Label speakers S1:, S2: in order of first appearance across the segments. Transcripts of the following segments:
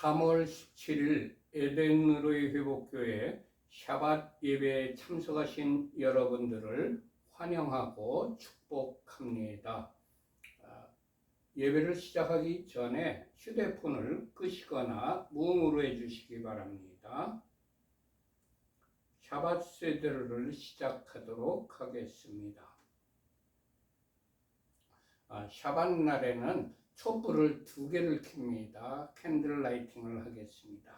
S1: 3월 17일 에덴으로의 회복교회 샤밧 예배에 참석하신 여러분들을 환영하고 축복합니다. 예배를 시작하기 전에 휴대폰을 끄시거나 무음으로 해주시기 바랍니다. 샤밧 세대를 시작하도록 하겠습니다. 샤밧 날에는 촛불을 2개를 켭니다. 캔들 라이팅을 하겠습니다.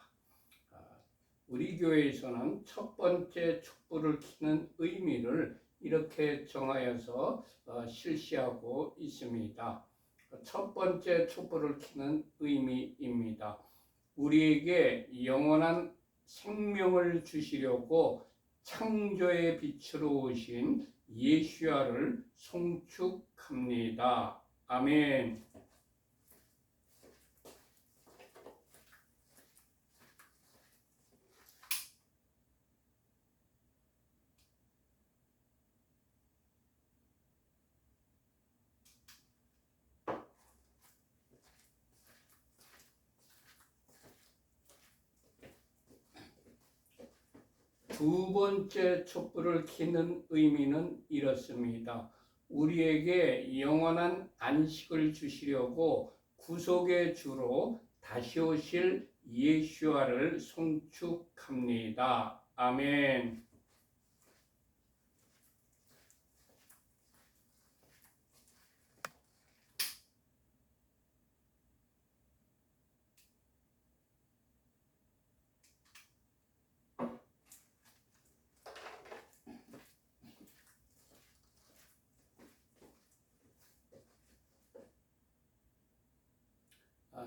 S1: 우리 교회에서는 첫 번째 촛불을 켜는 의미를 이렇게 정하여서 실시하고 있습니다. 첫 번째 촛불을 켜는 의미입니다. 우리에게 영원한 생명을 주시려고 창조의 빛으로 오신 예수야를 송축합니다. 아멘. 두 번째 촛불을 켜는 의미는 이렇습니다. 우리에게 영원한 안식을 주시려고 구속의 주로 다시 오실 예수야를 송축합니다. 아멘.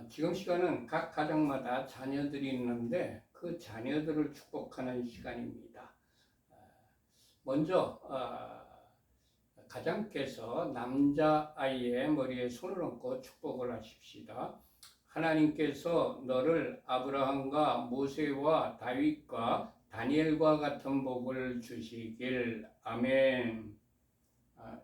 S1: 지금 시간은 각 가정마다 자녀들이 있는데 그 자녀들을 축복하는 시간입니다. 먼저 가장께서 남자아이의 머리에 손을 얹고 축복을 하십시다. 하나님께서 너를 아브라함과 모세와 다윗과 다니엘과 같은 복을 주시길. 아멘.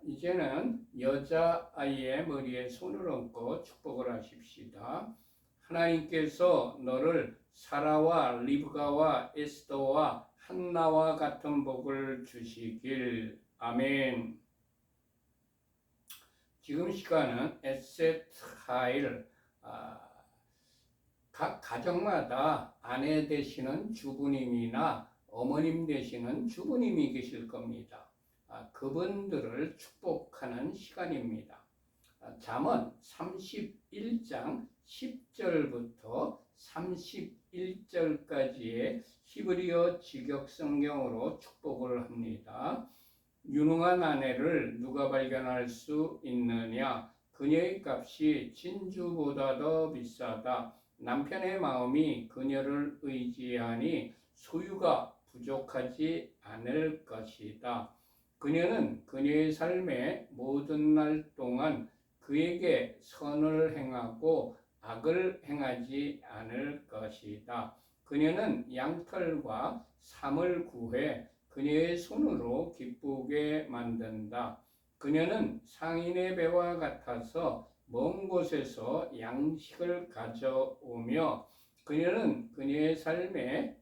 S1: 이제는 여자아이의 머리에 손을 얹고 축복을 하십시다. 하나님께서 너를 사라와 리브가와 에스더와 한나와 같은 복을 주시길. 아멘. 지금 시간은 에셋 하일, 각 가정마다 아내 되시는 주부님이나 어머님 되시는 주부님이 계실 겁니다. 그분들을 축복하는 시간입니다. 잠언 31장 10절부터 31절까지의 히브리어 직역성경으로 축복을 합니다. 유능한 아내를 누가 발견할 수 있느냐? 그녀의 값이 진주보다 더 비싸다. 남편의 마음이 그녀를 의지하니 소유가 부족하지 않을 것이다. 그녀는 그녀의 삶의 모든 날 동안 그에게 선을 행하고 악을 행하지 않을 것이다. 그녀는 양털과 삼을 구해 그녀의 손으로 기쁘게 만든다. 그녀는 상인의 배와 같아서 먼 곳에서 양식을 가져오며 그녀는 그녀의 삶에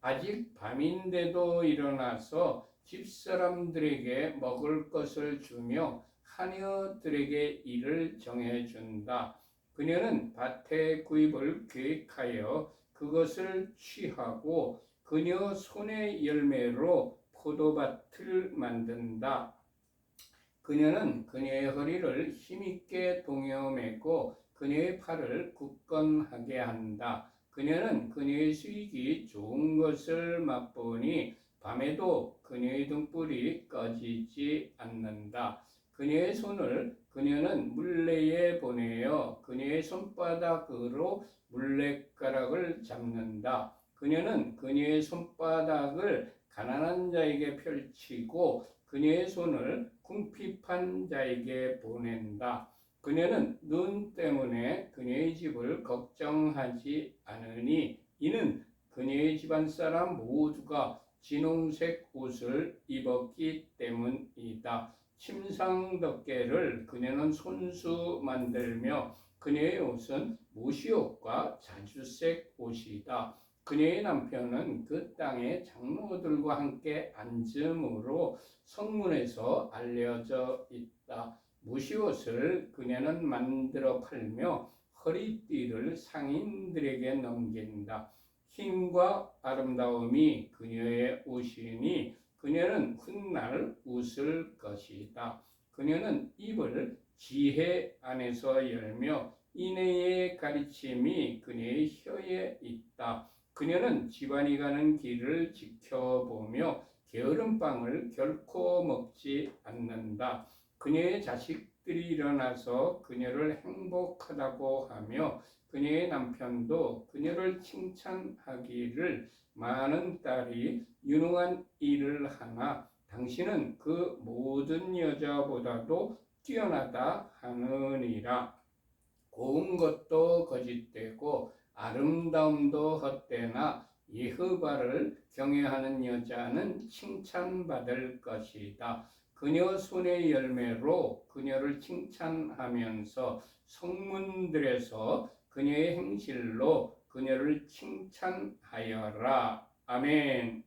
S1: 아직 밤인데도 일어나서 집사람들에게 먹을 것을 주며 하녀들에게 일을 정해준다. 그녀는 밭의 구입을 계획하여 그것을 취하고 그녀 손의 열매로 포도밭을 만든다. 그녀는 그녀의 허리를 힘있게 동여매고 그녀의 팔을 굳건하게 한다. 그녀는 그녀의 수익이 좋은 것을 맛보니 밤에도 그녀의 등불이 꺼지지 않는다. 그녀의 손을 그녀는 물레에 보내어 그녀의 손바닥으로 물레가락을 잡는다. 그녀는 그녀의 손바닥을 가난한 자에게 펼치고 그녀의 손을 궁핍한 자에게 보낸다. 그녀는 눈 때문에 그녀의 집을 걱정하지 않으니 이는 그녀의 집안 사람 모두가 진홍색 옷을 입었기 때문이다. 침상덮개를 그녀는 손수 만들며 그녀의 옷은 모시옷과 자주색 옷이다. 그녀의 남편은 그 땅의 장로들과 함께 앉음으로 성문에서 알려져 있다. 모시옷을 그녀는 만들어 팔며 허리띠를 상인들에게 넘긴다. 힘과 아름다움이 그녀의 옷이니 그녀는 훗날 웃을 것이다. 그녀는 입을 지혜 안에서 열며 인애의 가르침이 그녀의 혀에 있다. 그녀는 집안이 가는 길을 지켜보며 게으른 빵을 결코 먹지 않는다. 그녀의 자식들이 일어나서 그녀를 행복하다고 하며 그녀의 남편도 그녀를 칭찬하기를 많은 딸이 유능한 일을 하나 당신은 그 모든 여자보다도 뛰어나다 하느니라. 고운 것도 거짓되고 아름다움도 헛되나 여호와를 경외하는 여자는 칭찬받을 것이다. 그녀 손의 열매로 그녀를 칭찬하면서 성문들에서 그녀의 행실로 그녀를 칭찬하여라. 아멘.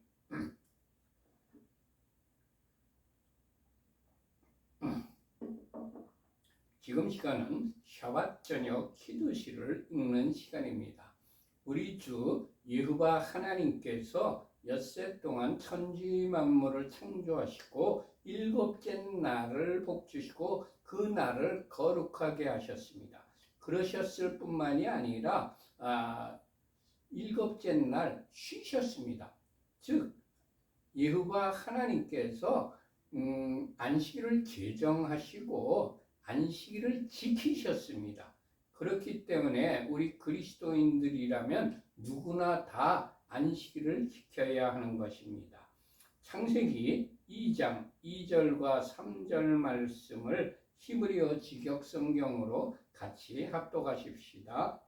S1: 지금 시간은 샤밧 저녁 키두시를 읽는 시간입니다. 우리 주 여호와 하나님께서 엿새 동안 천지 만물을 창조하시고 일곱째 날을 복주시고 그 날을 거룩하게 하셨습니다. 그러셨을 뿐만이 아니라 일곱째 날 쉬셨습니다. 즉 여호와 하나님께서 안식일을 제정하시고 안식일을 지키셨습니다. 그렇기 때문에 우리 그리스도인들이라면 누구나 다 안식일을 지켜야 하는 것입니다. 창세기 2장 2절과 3절 말씀을 히브리어 직역성경으로 같이 합독하십시다.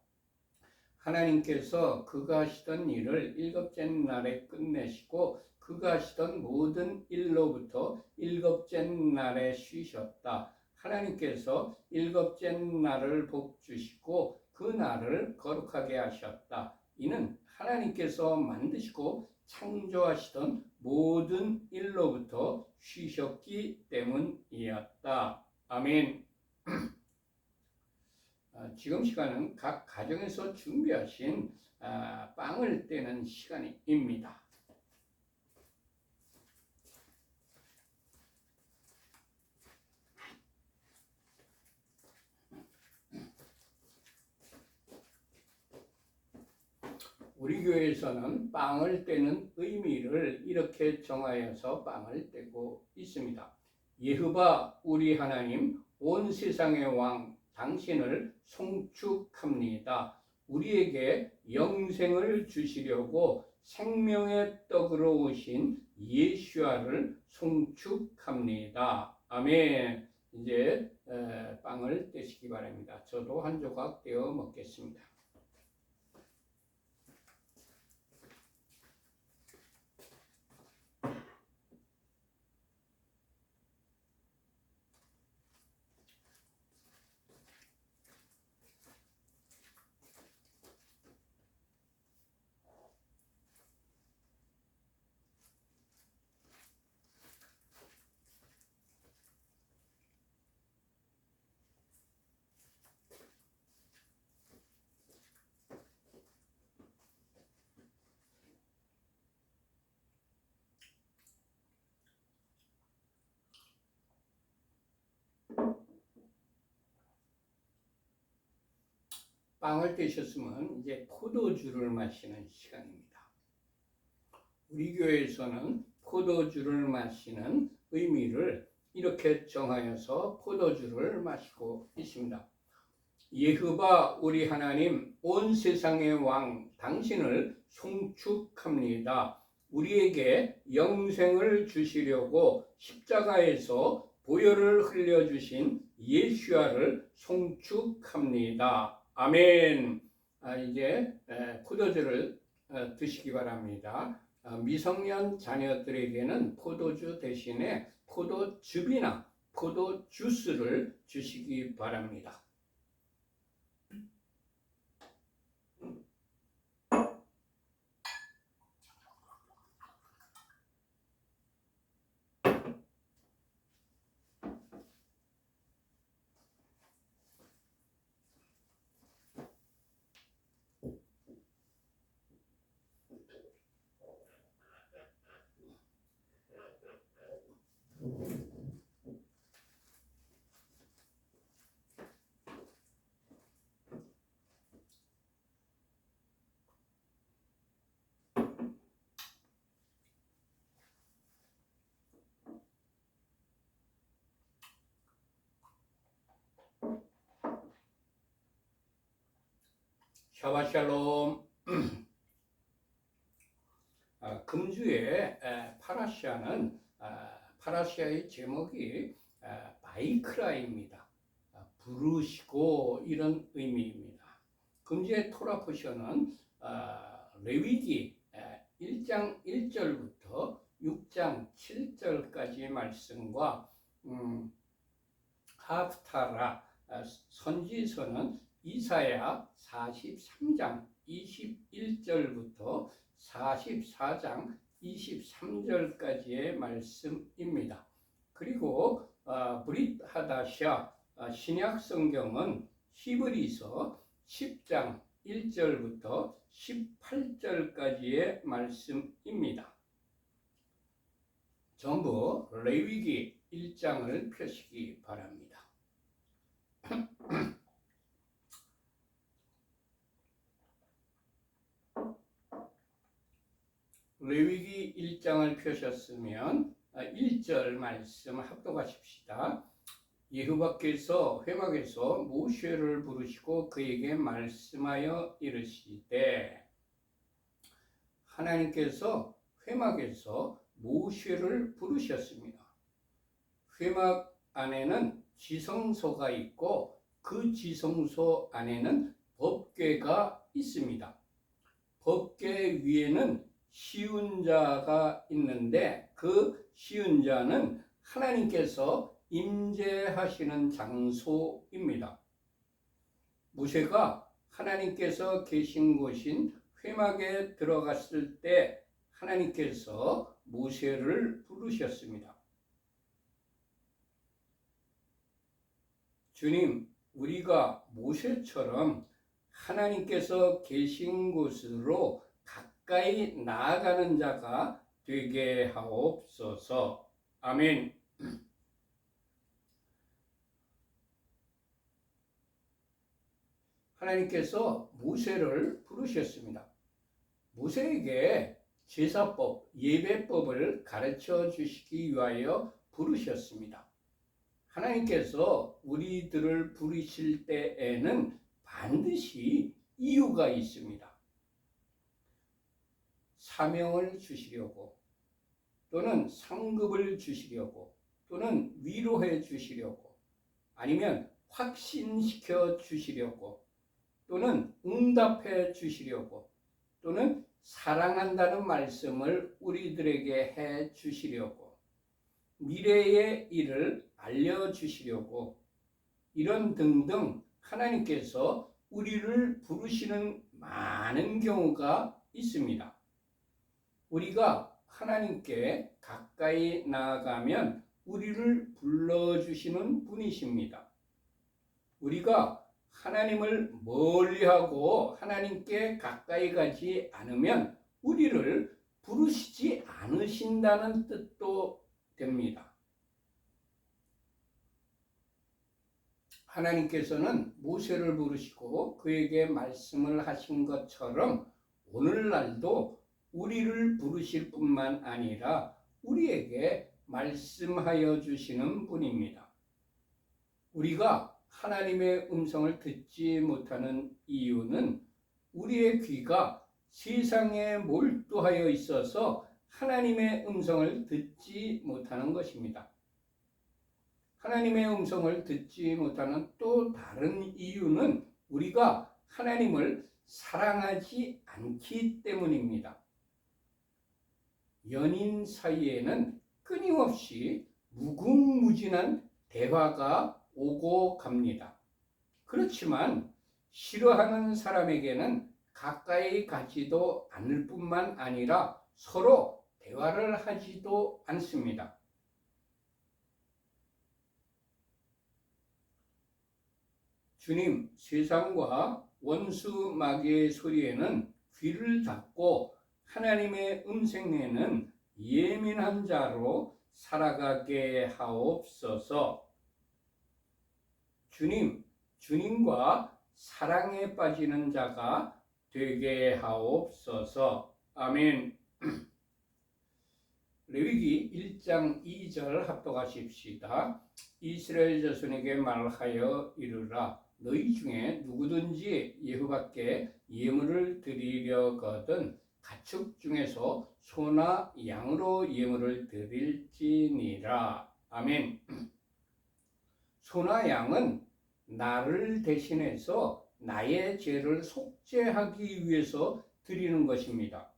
S1: 하나님께서 그가 하시던 일을 일곱째 날에 끝내시고 그가 하시던 모든 일로부터 일곱째 날에 쉬셨다. 하나님께서 일곱째 날을 복주시고 그 날을 거룩하게 하셨다. 이는 하나님께서 만드시고 창조하시던 모든 일로부터 쉬셨기 때문이었다. 아멘. 지금 시간은 각 가정에서 준비하신 빵을 떼는 시간입니다. 우리 교회에서는 빵을 떼는 의미를 이렇게 정하여서 빵을 떼고 있습니다. 여호와 우리 하나님 온 세상의 왕 당신을 송축합니다. 우리에게 영생을 주시려고 생명의 떡으로 오신 예수아를 송축합니다. 아멘. 이제 빵을 떼시기 바랍니다. 저도 한 조각 떼어 먹겠습니다. 빵을 떼셨으면 이제 포도주를 마시는 시간입니다. 우리 교회에서는 포도주를 마시는 의미를 이렇게 정하여서 포도주를 마시고 있습니다. 여호와 우리 하나님 온 세상의 왕 당신을 송축합니다. 우리에게 영생을 주시려고 십자가에서 보혈을 흘려주신 예수아를 송축합니다. 아멘. 이제 포도주를 드시기 바랍니다. 미성년 자녀들에게는 포도주 대신에 포도즙이나 아보카도 주스를 주시기 바랍니다. 샤바샬롬. 금주의 파라시아는 파라시아의 제목이 바이크라입니다. 부르시고 이런 의미입니다. 금주의 토라 포션은 레위기 1장 1절부터 6장 7절까지의 말씀과 하프타라 선지서는 이사야 43장 21절부터 44장 23절까지의 말씀입니다. 그리고 브릿 하다샤 신약 성경은 히브리서 10장 1절부터 18절까지의 말씀입니다. 전부 레위기 1장을 펴시기 바랍니다. 레위기 1장을 펴셨으면 1절 말씀 합독하십시다. 여호와께서 회막에서 모세를 부르시고 그에게 말씀하여 이르시되, 하나님께서 회막에서 모세를 부르셨습니다. 회막 안에는 지성소가 있고 그 지성소 안에는 법궤가 있습니다. 법궤 위에는 시운자가 있는데 그 시운자는 하나님께서 임재하시는 장소입니다. 모세가 하나님께서 계신 곳인 회막에 들어갔을 때 하나님께서 모세를 부르셨습니다. 주님, 우리가 모세처럼 하나님께서 계신 곳으로 가까이 나아가는 자가 되게 하옵소서. 아멘. 하나님께서 모세를 부르셨습니다. 모세에게 제사법, 예배법을 가르쳐 주시기 위하여 부르셨습니다. 하나님께서 우리들을 부르실 때에는 반드시 이유가 있습니다. 사명을 주시려고, 또는 상급을 주시려고, 또는 위로해 주시려고, 아니면 확신시켜 주시려고, 또는 응답해 주시려고, 또는 사랑한다는 말씀을 우리들에게 해 주시려고, 미래의 일을 알려주시려고, 이런 등등 하나님께서 우리를 부르시는 많은 경우가 있습니다. 우리가 하나님께 가까이 나아가면 우리를 불러주시는 분이십니다. 우리가 하나님을 멀리하고 하나님께 가까이 가지 않으면 우리를 부르시지 않으신다는 뜻도 됩니다. 하나님께서는 모세를 부르시고 그에게 말씀을 하신 것처럼 오늘날도 우리를 부르실 뿐만 아니라 우리에게 말씀하여 주시는 분입니다. 우리가 하나님의 음성을 듣지 못하는 이유는 우리의 귀가 세상에 몰두하여 있어서 하나님의 음성을 듣지 못하는 것입니다. 하나님의 음성을 듣지 못하는 또 다른 이유는 우리가 하나님을 사랑하지 않기 때문입니다. 연인 사이에는 끊임없이 무궁무진한 대화가 오고 갑니다. 그렇지만 싫어하는 사람에게는 가까이 가지도 않을 뿐만 아니라 서로 대화를 하지도 않습니다. 주님, 세상과 원수 마귀의 소리에는 귀를 닫고 하나님의 음성에는 예민한 자로 살아가게 하옵소서. 주님, 주님과 사랑에 빠지는 자가 되게 하옵소서. 아멘. 레위기 1장 2절 합독하십시다. 이스라엘 자손에게 말하여 이르라. 너희 중에 누구든지 여호와께 예물을 드리려거든 가축 중에서 소나 양으로 예물을 드릴지니라. 아멘. 소나 양은 나를 대신해서 나의 죄를 속죄하기 위해서 드리는 것입니다.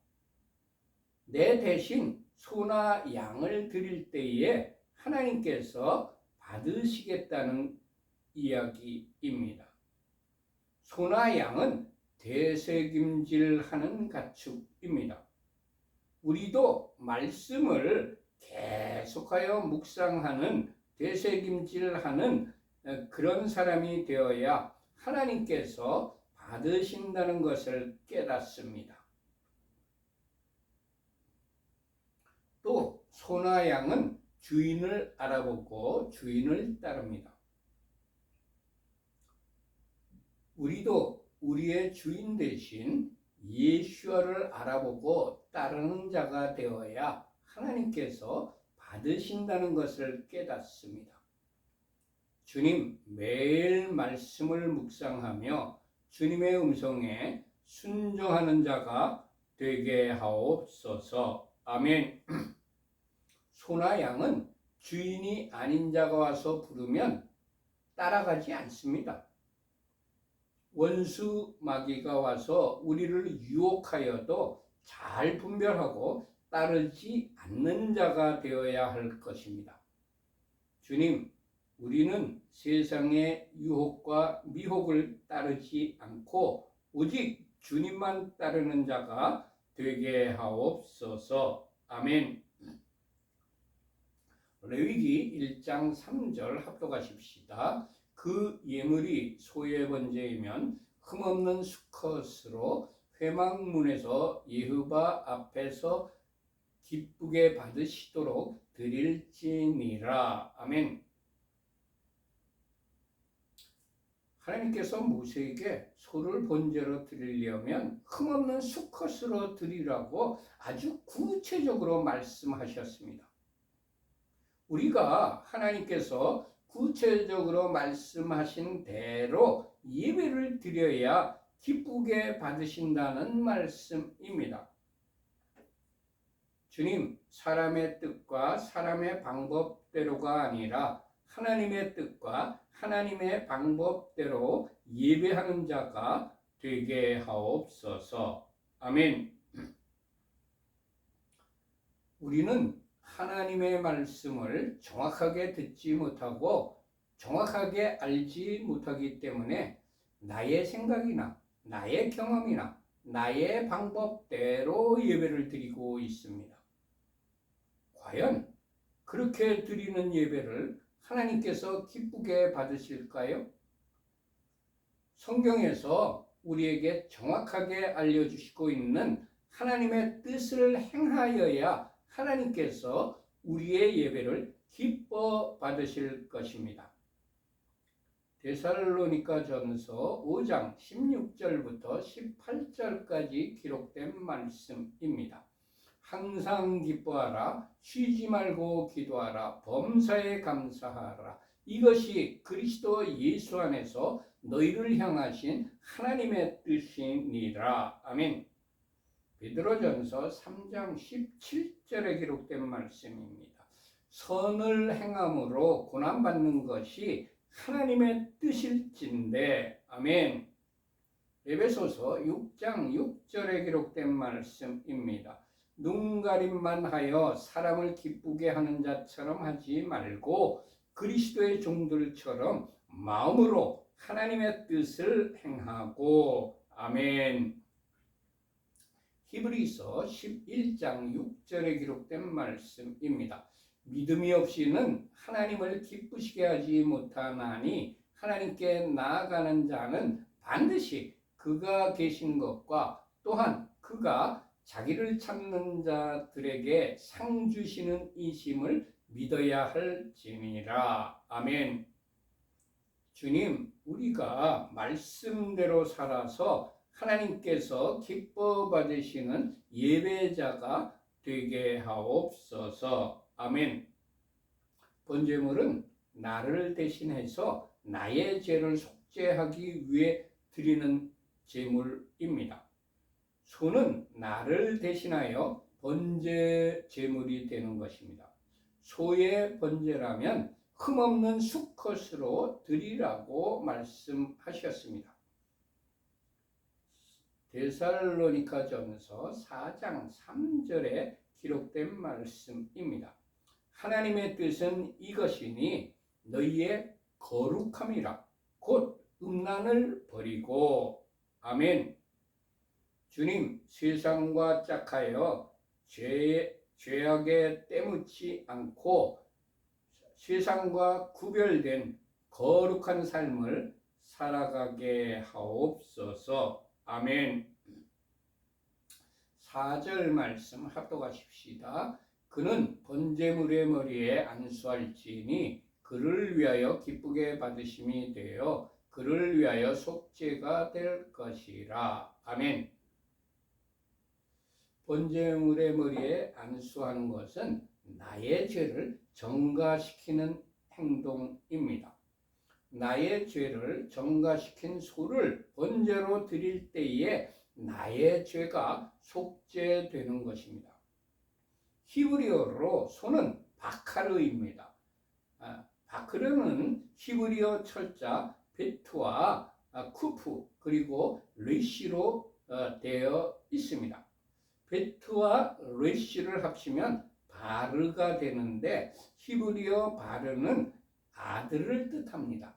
S1: 내 대신 소나 양을 드릴 때에 하나님께서 받으시겠다는 이야기입니다. 소나 양은 되새김질하는 가축입니다. 우리도 말씀을 계속하여 묵상하는 되새김질하는 그런 사람이 되어야 하나님께서 받으신다는 것을 깨닫습니다. 또 소나 양은 주인을 알아보고 주인을 따릅니다. 우리도 우리의 주인 대신 예수와를 알아보고 따르는 자가 되어야 하나님께서 받으신다는 것을 깨닫습니다. 주님, 매일 말씀을 묵상하며 주님의 음성에 순종하는 자가 되게 하옵소서. 아멘. 소나 양은 주인이 아닌 자가 와서 부르면 따라가지 않습니다. 원수 마귀가 와서 우리를 유혹하여도 잘 분별하고 따르지 않는 자가 되어야 할 것입니다. 주님, 우리는 세상의 유혹과 미혹을 따르지 않고 오직 주님만 따르는 자가 되게 하옵소서. 아멘. 레위기 1장 3절 합독하십시다. 그 예물이 소의 번제이면 흠없는 수컷으로 회막문에서 여호와 앞에서 기쁘게 받으시도록 드릴지니라. 아멘. 하나님께서 모세에게 소를 번제로 드리려면 흠없는 수컷으로 드리라고 아주 구체적으로 말씀하셨습니다. 우리가 하나님께서 구체적으로 말씀하신 대로 예배를 드려야 기쁘게 받으신다는 말씀입니다. 주님, 사람의 뜻과 사람의 방법대로가 아니라 하나님의 뜻과 하나님의 방법대로 예배하는 자가 되게 하옵소서. 아멘. 우리는 하나님의 말씀을 정확하게 듣지 못하고 정확하게 알지 못하기 때문에 나의 생각이나 나의 경험이나 나의 방법대로 예배를 드리고 있습니다. 과연 그렇게 드리는 예배를 하나님께서 기쁘게 받으실까요? 성경에서 우리에게 정확하게 알려주시고 있는 하나님의 뜻을 행하여야 하나님께서 우리의 예배를 기뻐 받으실 것입니다. 데살로니가 전서 5장 16절부터 18절까지 기록된 말씀입니다. 항상 기뻐하라, 쉬지 말고 기도하라, 범사에 감사하라. 이것이 그리스도 예수 안에서 너희를 향하신 하나님의 뜻이니라. 아멘. 베드로전서 3장 17절에 기록된 말씀입니다. 선을 행함으로 고난받는 것이 하나님의 뜻일진데. 아멘. 에베소서 6장 6절에 기록된 말씀입니다. 눈가림만 하여 사람을 기쁘게 하는 자처럼 하지 말고 그리스도의 종들처럼 마음으로 하나님의 뜻을 행하고. 아멘. 히브리서 11장 6절에 기록된 말씀입니다. 믿음이 없이는 하나님을 기쁘시게 하지 못하나니 하나님께 나아가는 자는 반드시 그가 계신 것과 또한 그가 자기를 찾는 자들에게 상 주시는 이심을 믿어야 할지니라. 아멘. 주님, 우리가 말씀대로 살아서 하나님께서 기뻐 받으시는 예배자가 되게 하옵소서. 아멘. 번제물은 나를 대신해서 나의 죄를 속죄하기 위해 드리는 제물입니다. 소는 나를 대신하여 번제 제물이 되는 것입니다. 소의 번제라면 흠없는 수컷으로 드리라고 말씀하셨습니다. 데살로니가전서 4장 3절에 기록된 말씀입니다. 하나님의 뜻은 이것이니 너희의 거룩함이라 곧 음란을 버리고. 아멘. 주님, 세상과 짝하여 죄악에 때묻지 않고 세상과 구별된 거룩한 삶을 살아가게 하옵소서. 아멘. 4절 말씀 합독하십시다. 그는 번제물의 머리에 안수할지니 그를 위하여 기쁘게 받으심이 되어 그를 위하여 속죄가 될 것이라. 아멘. 번제물의 머리에 안수하는 것은 나의 죄를 정가시키는 행동입니다. 나의 죄를 정가시킨 소를 번제로 드릴 때에 나의 죄가 속죄되는 것입니다. 히브리어로 소는 바카르입니다. 바카르는 히브리어 철자 베트와 쿠프 그리고 레시로 되어 있습니다. 베트와 레시를 합치면 바르가 되는데 히브리어 바르는 아들을 뜻합니다.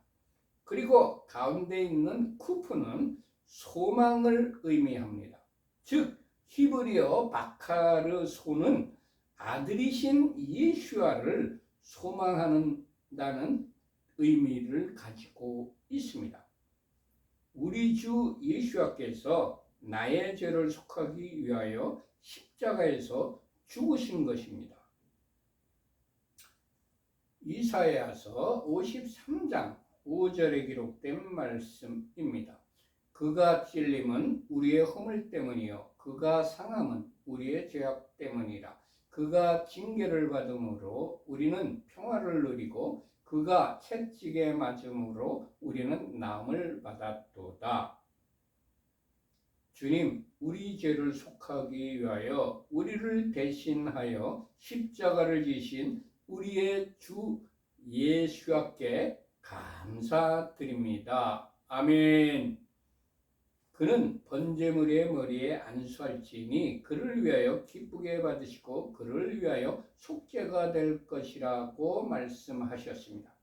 S1: 그리고 가운데 있는 쿠프는 소망을 의미합니다. 즉 히브리어 바카르 소는 아들이신 예수아를 소망한다는 의미를 가지고 있습니다. 우리 주 예수아께서 나의 죄를 속하기 위하여 십자가에서 죽으신 것입니다. 이사야서 53장 5절에 기록된 말씀입니다. 그가 찔림은 우리의 허물 때문이요 그가 상함은 우리의 죄악 때문이라. 그가 징계를 받음으로 우리는 평화를 누리고 그가 채찍에 맞음으로 우리는 나음을 받았도다. 주님, 우리 죄를 속하기 위하여 우리를 대신하여 십자가를 지신 우리의 주 예수께 감사드립니다. 아멘. 그는 번제물의 머리에 안수할지니 그를 위하여 기쁘게 받으시고 그를 위하여 속죄가 될 것이라고 말씀하셨습니다.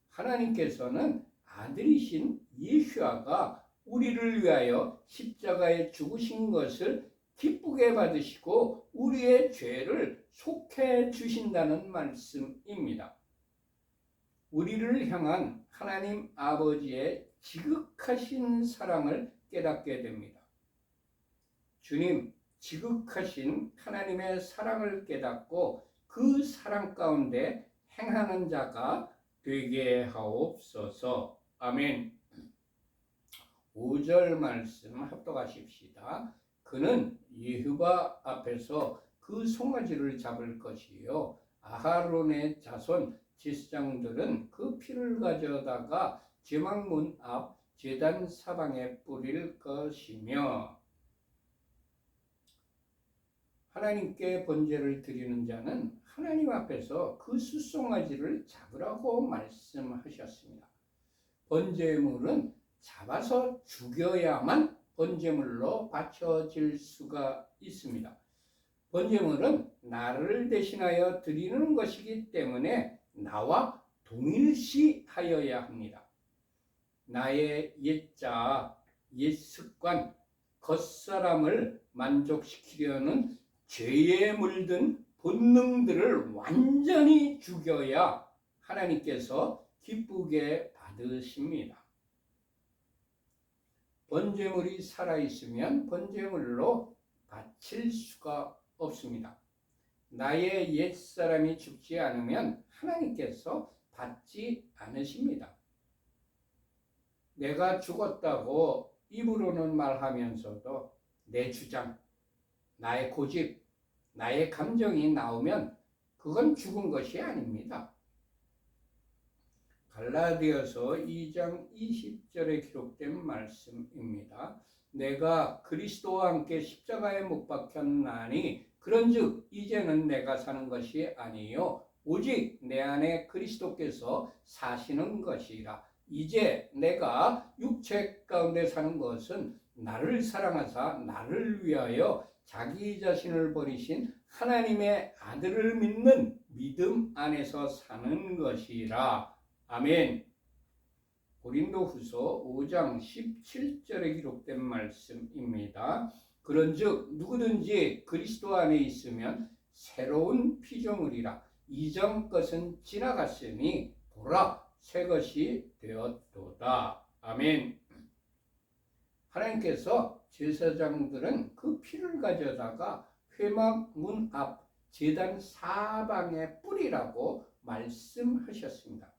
S1: 하나님께서는 아들이신 예수아가 우리를 위하여 십자가에 죽으신 것을 기쁘게 받으시고 우리의 죄를 속해 주신다는 말씀입니다. 우리를 향한 하나님 아버지의 지극하신 사랑을 깨닫게 됩니다. 주님, 지극하신 하나님의 사랑을 깨닫고 그 사랑 가운데 행하는 자가 되게 하옵소서. 아멘. 5절 말씀 합독하십시다. 그는 여호와 앞에서 그 송아지를 잡을 것이요 아하론의 자손 제사장들은 그 피를 가져다가 제막문 앞 제단 사방에 뿌릴 것이며. 하나님께 번제를 드리는 자는 하나님 앞에서 그 숫송아지를 잡으라고 말씀하셨습니다. 번제물은 잡아서 죽여야만 번제물로 바쳐질 수가 있습니다. 번제물은 나를 대신하여 드리는 것이기 때문에 나와 동일시하여야 합니다. 나의 옛자, 옛습관, 겉사람을 만족시키려는 죄에 물든 본능들을 완전히 죽여야 하나님께서 기쁘게 받으십니다. 번제물이 살아있으면 번제물로 바칠 수가 없습니다. 나의 옛사람이 죽지 않으면 하나님께서 받지 않으십니다. 내가 죽었다고 입으로는 말하면서도 내 주장, 나의 고집, 나의 감정이 나오면 그건 죽은 것이 아닙니다. 갈라디아서 2장 20절에 기록된 말씀입니다. 내가 그리스도와 함께 십자가에 못 박혔나니 그런즉 이제는 내가 사는 것이 아니요 오직 내 안에 그리스도께서 사시는 것이라. 이제 내가 육체 가운데 사는 것은 나를 사랑하사 나를 위하여 자기 자신을 버리신 하나님의 아들을 믿는 믿음 안에서 사는 것이라. 아멘. 고린도후서 5장 17절에 기록된 말씀입니다. 그런즉 누구든지 그리스도 안에 있으면 새로운 피조물이라. 이전 것은 지나갔으니 보라 새 것이 되었도다. 아멘. 하나님께서 제사장들은 그 피를 가져다가 회막 문 앞 제단 사방에 뿌리라고 말씀하셨습니다.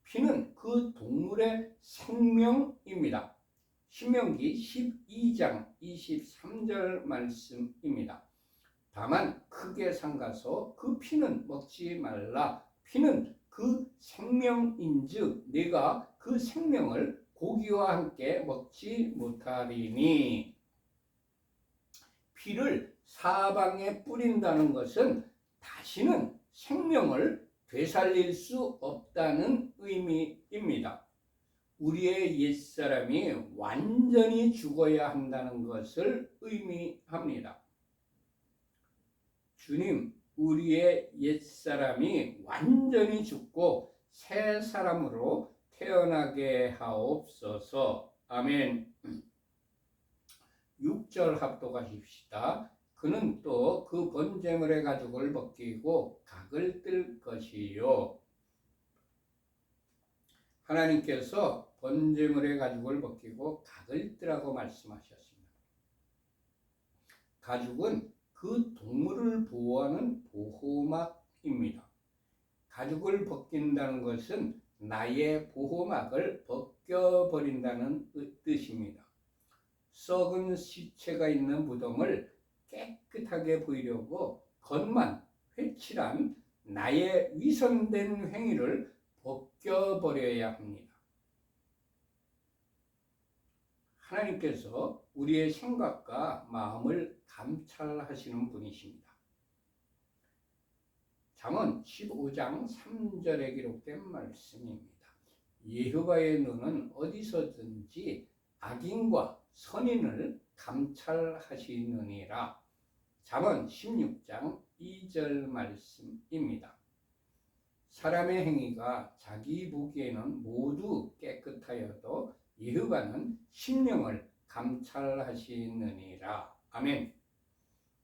S1: 피는 그 동물의 생명입니다. 신명기 12장 23절 말씀입니다. 다만 크게 삼가서 그 피는 먹지 말라. 피는 그 생명인즉 네가 그 생명을 고기와 함께 먹지 못하리니. 피를 사방에 뿌린다는 것은 다시는 생명을 되살릴 수 없다는 의미입니다. 우리의 옛사람이 완전히 죽어야 한다는 것을 의미합니다. 주님, 우리의 옛사람이 완전히 죽고 새 사람으로 태어나게 하옵소서. 아멘. 6절 합독하십시다. 그는 또 그 번제물의 가죽을 벗기고 각을 뜰 것이요. 하나님께서 번제물의 가죽을 벗기고 각을 뜨라고 말씀하셨습니다. 가죽은 그 동물을 보호하는 보호막입니다. 가죽을 벗긴다는 것은 나의 보호막을 벗겨버린다는 뜻입니다. 썩은 시체가 있는 무덤을 깨끗하게 보이려고 겉만 회칠한 나의 위선된 행위를 벗겨버려야 합니다. 하나님께서 우리의 생각과 마음을 감찰하시는 분이십니다. 잠언 15장 3절에 기록된 말씀입니다. 여호와의 눈은 어디서든지 악인과 선인을 감찰하시느니라. 잠언 16장 2절 말씀입니다. 사람의 행위가 자기 보기에는 모두 깨끗하여도 여호와는 심령을 감찰하시느니라. 아멘.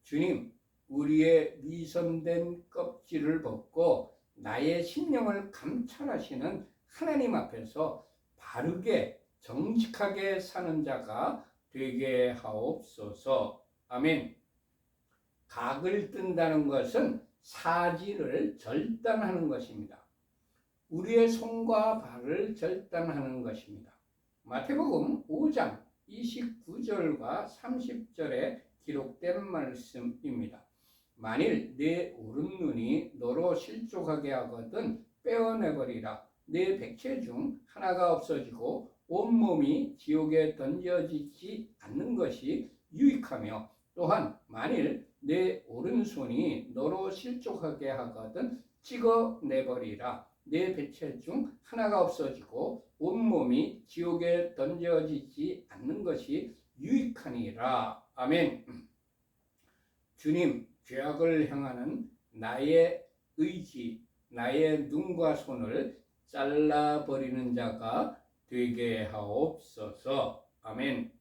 S1: 주님, 우리의 위선된 껍질을 벗고 나의 심령을 감찰하시는 하나님 앞에서 바르게 정직하게 사는 자가 되게 하옵소서. 아멘. 각을 뜬다는 것은 사지를 절단하는 것입니다. 우리의 손과 발을 절단하는 것입니다. 마태복음 5장 29절과 30절에 기록된 말씀입니다. 만일 내 오른눈이 너로 실족하게 하거든 빼어내버리라. 내 백체 중 하나가 없어지고 온몸이 지옥에 던져지지 않는 것이 유익하며, 또한 만일 내 오른손이 너로 실족하게 하거든 찍어내버리라. 내 백체 중 하나가 없어지고 온몸이 지옥에 던져지지 않는 것이 유익하니라. 아멘. 주님, 죄악을 향하는 나의 의지, 나의 눈과 손을 잘라버리는 자가 되게 하옵소서. 아멘.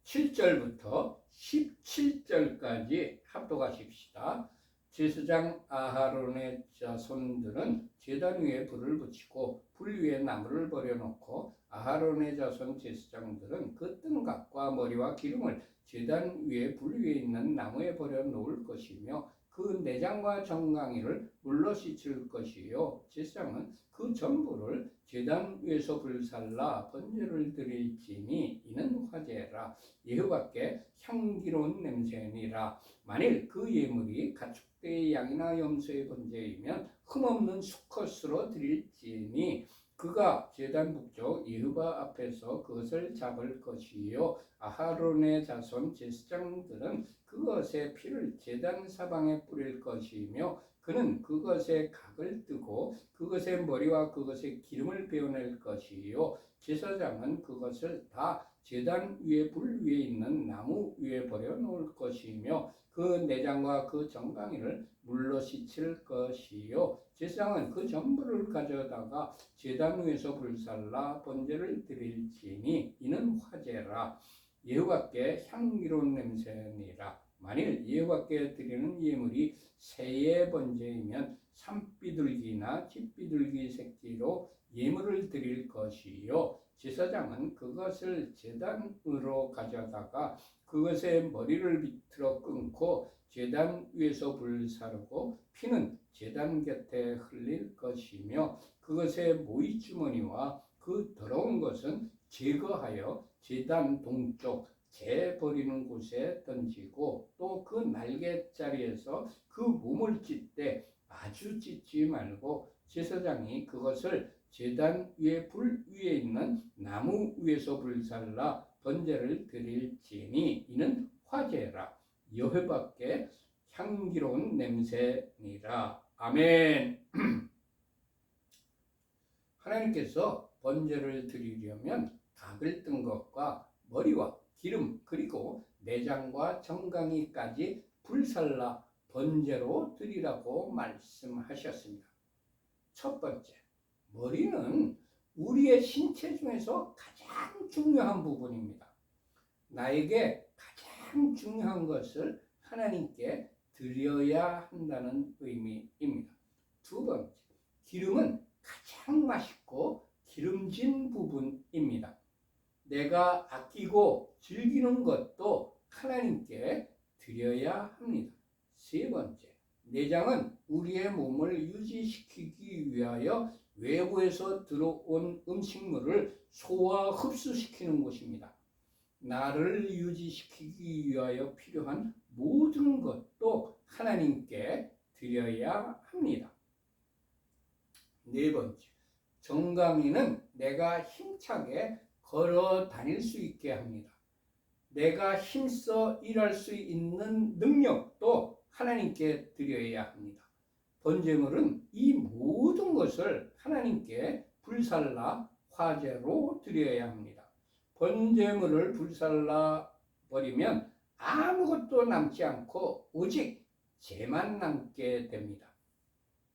S1: 7절부터 17절까지 합독하십시다. 제사장 아하론의 자손들은 제단 위에 불을 붙이고 불 위에 나무를 버려놓고 아하론의 자손 제사장들은 그 뜬각과 머리와 기름을 제단 위에 불 위에 있는 나무에 버려 놓을 것이며 그 내장과 정강이를 물로 씻을 것이요 제사장은 그 전부를 제단 위에서 불살라 번제를 드릴지니 이는 화제라. 여호와께 향기로운 냄새니라. 만일 그 예물이 가축대의 양이나 염소의 번제이면 흠없는 수컷으로 드릴지니 그가 제단 북쪽 여호와 앞에서 그것을 잡을 것이요 아하론의 자손 제사장들은 그것의 피를 제단 사방에 뿌릴 것이며 그는 그것의 각을 뜨고 그것의 머리와 그것의 기름을 베어낼 것이요 제사장은 그것을 다 제단 위에 불 위에 있는 나무 위에 버려 놓을 것이며 그 내장과 그 정강이를 물로 씻을 것이요 제사장은 그 전부를 가져다가 제단 위에서 불살라 번제를 드릴지니 이는 화제라. 여호와께 향기로운 냄새니라. 만일 여호와께 드리는 예물이 새의 번제이면 산비둘기나 집비둘기 새끼로 예물을 드릴 것이요 제사장은 그것을 제단으로 가져다가 그것의 머리를 비틀어 끊고 제단 위에서 불사르고 피는 제단 곁에 흘릴 것이며 그것의 모이주머니와 그 더러운 것은 제거하여 제단 동쪽 재 버리는 곳에 던지고 또 그 날개자리에서 그 몸을 찢되 아주 찢지 말고 제사장이 그것을 제단 위에 불 위에 있는 나무 위에서 불살라 번제를 드릴지니 이는 화제라. 여호와께 향기로운 냄새니라. 아멘. 하나님께서 번제를 드리려면 각을 뜬 것과 머리와 기름 그리고 내장과 정강이까지 불살라 번제로 드리라고 말씀하셨습니다. 첫 번째, 머리는 우리의 신체 중에서 가장 중요한 부분입니다. 나에게 가장 중요한 것을 하나님께 드려야 한다는 의미입니다. 두 번째, 기름은 가장 맛있고 기름진 부분입니다. 내가 아끼고 즐기는 것도 하나님께 드려야 합니다. 세 번째, 내장은 우리의 몸을 유지시키기 위하여 외부에서 들어온 음식물을 소화 흡수시키는 곳입니다. 나를 유지시키기 위하여 필요한 모든 것도 하나님께 드려야 합니다. 네 번째, 정강이는 내가 힘차게 걸어 다닐 수 있게 합니다. 내가 힘써 일할 수 있는 능력도 하나님께 드려야 합니다. 번제물은 이 모든 것을 하나님께 불살라 화제로 드려야 합니다. 번제물을 불살라 버리면 아무것도 남지 않고 오직 죄만 남게 됩니다.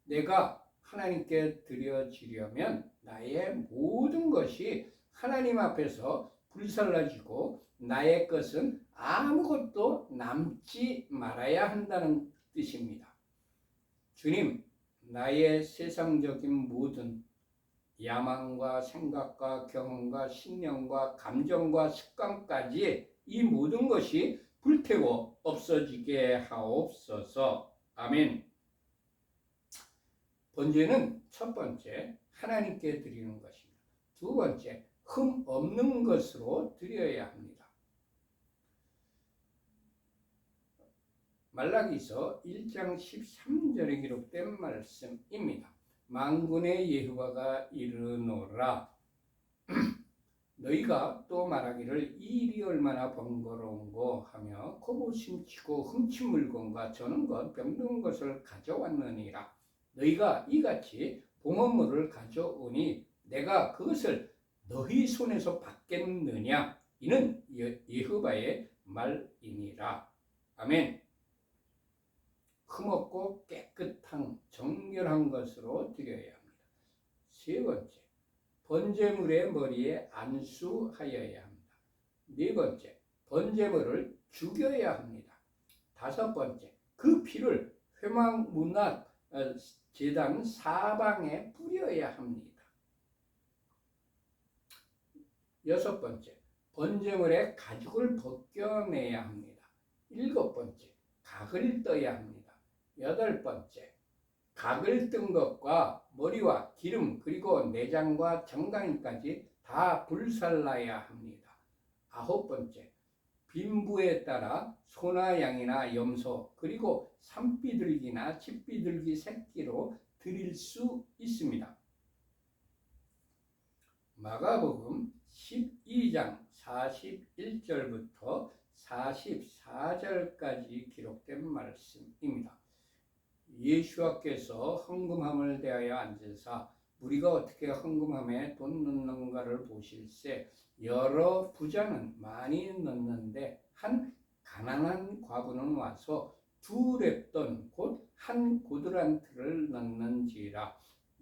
S1: 내가 하나님께 드려지려면 나의 모든 것이 하나님 앞에서 불살라지고 나의 것은 아무것도 남지 말아야 한다는 뜻입니다. 주님, 나의 세상적인 모든 야망과 생각과 경험과 신념과 감정과 습관까지 이 모든 것이 불태워 없어지게 하옵소서. 아멘. 번제는 첫 번째 하나님께 드리는 것입니다. 두 번째, 흠 없는 것으로 드려야 합니다. 말라기서 1장 13절에 기록된 말씀입니다. 만군의 여호와가 이르노라. 너희가 또 말하기를 이 일이 얼마나 번거로운고 하며 거부심 치고 훔친 물건과 저는 것 병든 것을 가져왔느니라. 너희가 이같이 봉헌물을 가져오니 내가 그것을 너희 손에서 받겠느냐? 이는 여호와의 말이니라. 아멘. 흠없고 깨끗한 정결한 것으로 드려야 합니다. 세 번째, 번제물의 머리에 안수하여야 합니다. 네 번째, 번제물을 죽여야 합니다. 다섯 번째, 그 피를 회막 문 앞 제단 사방에 뿌려야 합니다. 여섯 번째, 번제물의 가죽을 벗겨내야 합니다. 일곱 번째, 각을 떠야 합니다. 여덟 번째, 각을 뜬 것과 머리와 기름 그리고 내장과 정강이까지 다 불살라야 합니다. 아홉 번째, 빈부에 따라 소나 양이나 염소 그리고 산비둘기나 집비둘기 새끼로 드릴 수 있습니다. 마가복음 12장 41절부터 44절까지 기록된 말씀입니다. 예수와께서 헌금함을 대하여 앉으사 우리가 어떻게 헌금함에 돈 넣는가를 보실세 여러 부자는 많이 넣는데 한 가난한 과부는 와서 두 렙돈 곧 한 고드란트를 넣는지라.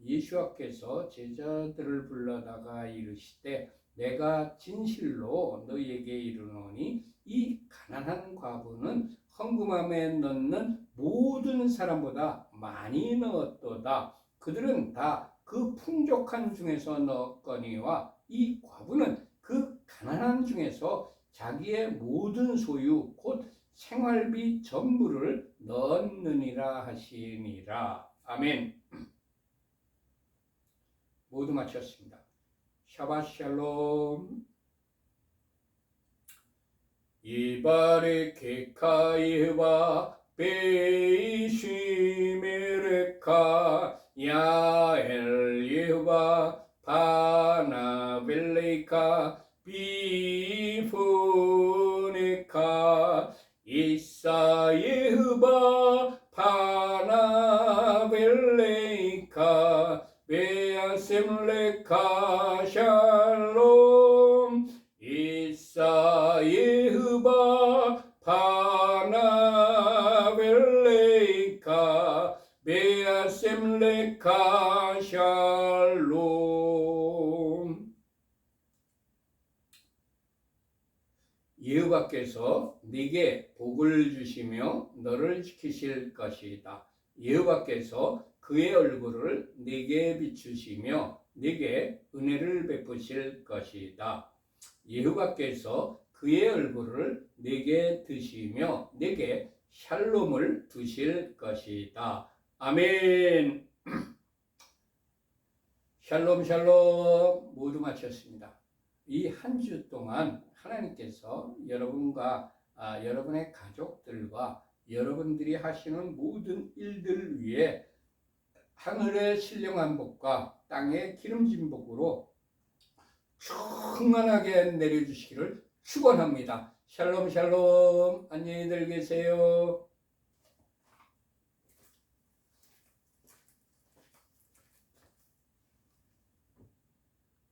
S1: 예수와께서 제자들을 불러다가 이르시되 내가 진실로 너희에게 이르노니 이 가난한 과부는 헌금함에 넣는 모든 사람보다 많이 넣었도다. 그들은 다 그 풍족한 중에서 넣었거니와 이 과부는 그 가난한 중에서 자기의 모든 소유 곧 생활비 전부를 넣었느니라 하시니라. 아멘. 모두 마쳤습니다. 샤ባት 샬롬. 이바레케카 예바 베이시메레카 야엘 예바 바나벨레카 비푸네카 이사 예바 바나벨레카 베아셈레카 샬롬 이사 예흐바 파나벨레이카 베아셈레카 샬롬. 여호와께서 네게 복을 주시며 너를 지키실 것이다. 여호와께서 그의 얼굴을 네게 비추시며 네게 은혜를 베푸실 것이다. 여호와께서 그의 얼굴을 네게 드시며 네게 샬롬을 두실 것이다. 아멘. 샬롬 샬롬. 모두 마쳤습니다. 이 한 주 동안 하나님께서 여러분과 여러분의 가족들과 여러분들이 하시는 모든 일들 위에 하늘의 신령한 복과 땅의 기름진 복으로 충만하게 내려주시기를 축원합니다. 샬롬 샬롬. 안녕히들 계세요.